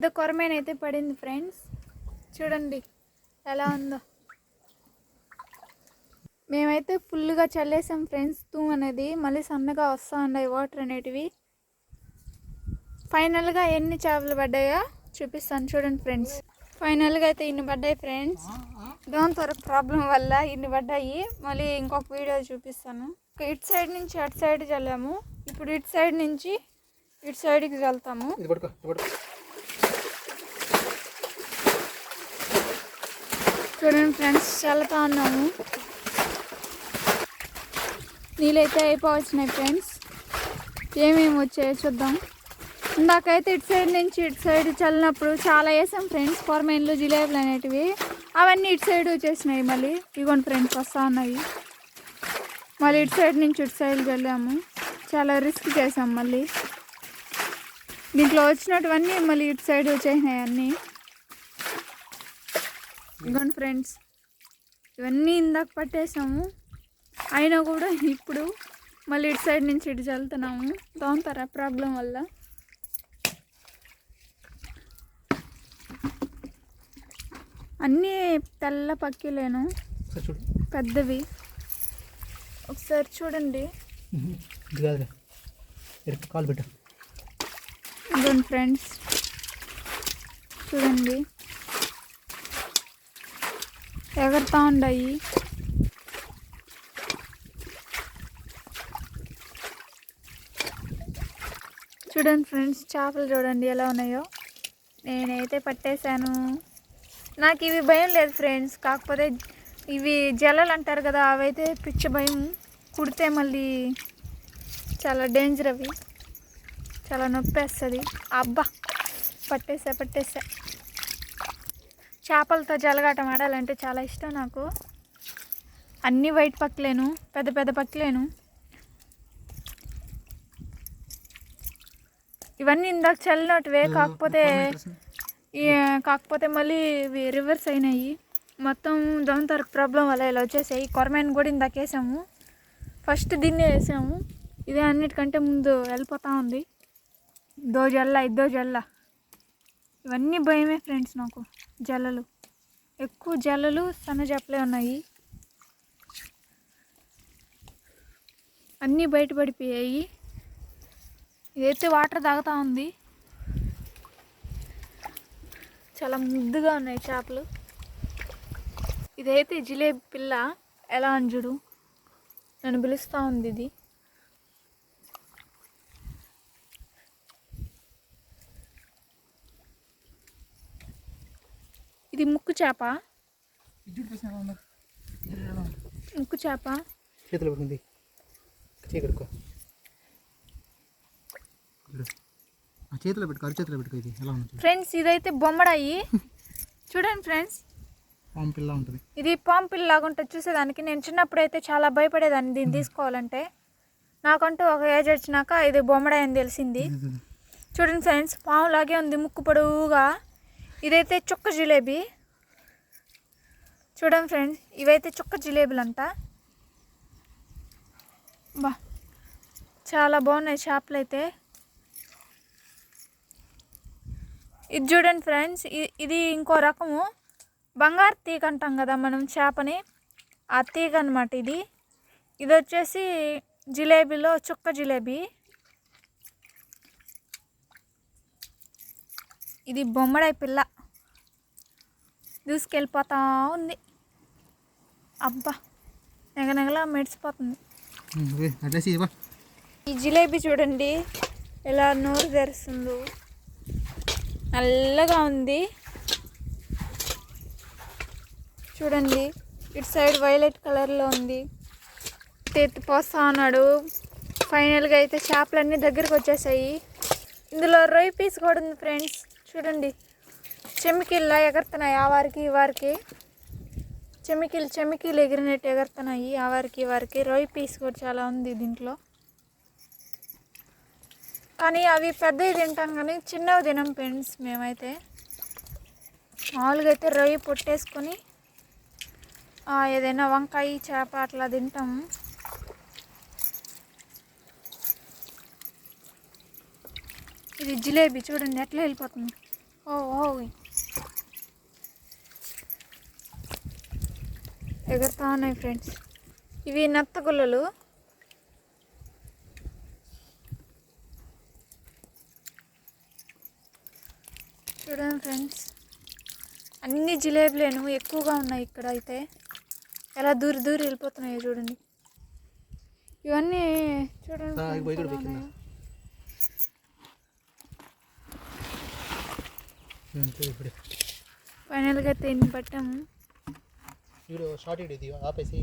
పెద్ద కొరమేన అయితే పడింది ఫ్రెండ్స్, చూడండి ఎలా ఉందో. మేమైతే ఫుల్గా చల్లేసాం ఫ్రెండ్స్. తూమ్ అనేది మళ్ళీ సన్నగా వస్తూ ఉన్నాయి వాటర్ అనేటివి. ఫైనల్గా ఎన్ని చేపలు పడ్డాయో చూపిస్తాను చూడండి ఫ్రెండ్స్. ఫైనల్గా అయితే ఇన్ని పడ్డాయి ఫ్రెండ్స్. దాంతో ప్రాబ్లం వల్ల ఇన్ని పడ్డాయి. మళ్ళీ ఇంకొక వీడియో చూపిస్తాను. ఇటు సైడ్ నుంచి అటు సైడ్ చల్లాము, ఇప్పుడు ఇటు సైడ్ నుంచి ఇటు సైడ్కి చల్లుతాము. చూడండి ఫ్రెండ్స్, చల్లుతా ఉన్నాము. నీళ్ళైతే అయిపోవచ్చినాయి ఫ్రెండ్స్. ఏమేమి వచ్చాయో చూద్దాం. ఇందాకైతే ఇటు సైడ్ నుంచి ఇటు సైడ్ చల్లినప్పుడు చాలా వేసాం ఫ్రెండ్స్, కొరమేన్లు జిలేబులు అనేటివి. అవన్నీ ఇటు సైడ్ వచ్చేసినాయి. మళ్ళీ ఇగోండి ఫ్రెండ్స్ వస్తూ ఉన్నాయి. మళ్ళీ ఇటు సైడ్ నుంచి ఇటు సైడ్ చల్లాము. చాలా రిస్క్ చేసాం. మళ్ళీ దీంట్లో వచ్చినటువన్నీ మళ్ళీ ఇటు సైడ్ వచ్చేసినాయి అన్నీ. ఇగోండి ఫ్రెండ్స్, ఇవన్నీ ఇందాక పట్టేసాము. అయినా కూడా ఇప్పుడు మళ్ళీ ఇటు సైడ్ నుంచి ఇటు చల్లుతున్నాము. దాంతో ప్రాబ్లం వల్ల. అన్నీ తెల్ల పక్కిలేను, పెద్దవి. ఒకసారి చూడండి. ఇదిగోండి ఫ్రెండ్స్, చూడండి ఎగురుతూ ఉన్నాయి. చూడండి ఫ్రెండ్స్, చేపలు చూడండి ఎలా ఉన్నాయో. నేనైతే పట్టేశాను. నాకు ఇవి భయం లేదు ఫ్రెండ్స్, కాకపోతే ఇవి జలలు అంటారు కదా, అవైతే పిచ్చ భయం. కుడితే మళ్ళీ చాలా డేంజర్, అవి చాలా నొప్పి వేస్తుంది. అబ్బా, పట్టేసా. చేపలతో జలగాటం ఆడాలంటే చాలా ఇష్టం నాకు. అన్నీ వైట్ పక్కలేను, పెద్ద పెద్ద పక్కలేను. ఇవన్నీ ఇందాక చల్లినట్టువే, కాకపోతే మళ్ళీ ఇవి రివర్స్ అయినాయి మొత్తం. దాంతో ప్రాబ్లం వల్ల ఇలా వచ్చేసాయి. కొరమేను కూడా ఇందాక వేసాము, ఫస్ట్ దీన్నే వేసాము. ఇదే అన్నిటికంటే ముందు వెళ్ళిపోతూ ఉంది. ఇద్దో జల్ల. ఇవన్నీ భయమే ఫ్రెండ్స్ నాకు. జల్లలు ఎక్కువ, జల్లలు సన్న చేపలే ఉన్నాయి. అన్నీ బయటపడిపోయాయి. ఇదైతే వాటర్ తాగుతూ ఉంది. చాలా ముద్దుగా ఉన్నాయి చేపలు. ఇదైతే జిలేబీ పిల్ల, ఎలా అంజుడు నన్ను పిలుస్తూ ఉంది. ఇది ముక్కు చేప. చేతిలో పడుతుంది. చేతిలో పెట్టుకో, అరచేతిలో పెట్టుకో. ఇది ఎలా ఉంది ఫ్రెండ్స్? ఇదైతే బొమ్మడాయి. చూడండి ఫ్రెండ్స్, పాంపిల్ల ఉంటుంది. ఇది పాంపిల్ల లాగా ఉంటుంది చూసేదానికి. నేను చిన్నప్పుడు అయితే చాలా భయపడేదాన్ని దీన్ని తీసుకోవాలంటే. నాకంటూ ఒక ఏజ్ వచ్చినాక ఇది బొమ్మడాయి అని తెలిసింది. చూడండి ఫ్రెండ్స్, పాము లాగే ఉంది, ముక్కు పొడవుగా. ఇదైతే చుక్క జిలేబీ. చూడండి ఫ్రెండ్స్, ఇవైతే చుక్క జిలేబీలు అంట. బా, చాలా బాగున్నాయి చేపలు అయితే. ఇది చూడండి ఫ్రెండ్స్, ఇది ఇంకో రకము బంగారు తీగ అంటాం కదా మనం చేపని, ఆ తీగ అనమాట ఇది. ఇది వచ్చేసి జిలేబీలో చుక్క జిలేబీ. ఇది బొమ్మడాయి పిల్ల, దూసుకెళ్ళిపోతా ఉంది. అబ్బా, నెగనెగలా మెడిసిపోతుంది. ఈ జిలేబీ చూడండి ఎలా నోరు తెరుస్తుందో, నల్లగా ఉంది. చూడండి, ఇటు సైడ్ వైలెట్ కలర్లో ఉంది. ఎత్తి పోస్తా ఉన్నాడు. ఫైనల్గా అయితే చేపలన్నీ దగ్గరికి వచ్చేసాయి. ఇందులో రొయ్య పీస్ కూడా ఉంది ఫ్రెండ్స్. చూడండి, చెమికిల్లా ఎగురుతున్నాయి ఆ వారికి ఈ వారికి. చెమికీలు ఎగిరినట్టు ఎగురుతున్నాయి ఆ వారికి ఈ వారికి. రొయ్య పీస్ కూడా చాలా ఉంది దీంట్లో. కానీ అవి పెద్దవి తింటాం, కానీ చిన్నవి తినం ఫ్రెండ్స్. మేమైతే మామూలుగా అయితే రొయ్య పొట్టేసుకొని ఏదైనా వంకాయ చేప అట్లా తింటాము. ఇది జిలేబీ చూడండి ఎట్లా వెళ్ళిపోతుంది. ఓ ఓ ఎగురుతా ఉన్నాయి ఫ్రెండ్స్. ఇవి నత్త గుల్లలు. చూడండి ఫ్రెండ్స్, అన్ని జిలేబీలేను ఎక్కువగా ఉన్నాయి ఇక్కడ అయితే. ఎలా దూరి దూరి వెళ్ళిపోతున్నాయో చూడండి. ఇవన్నీ చూడండి ఫైనల్గా అయితే ఇన్ని పట్టాము. షార్ట్ ఆపేసి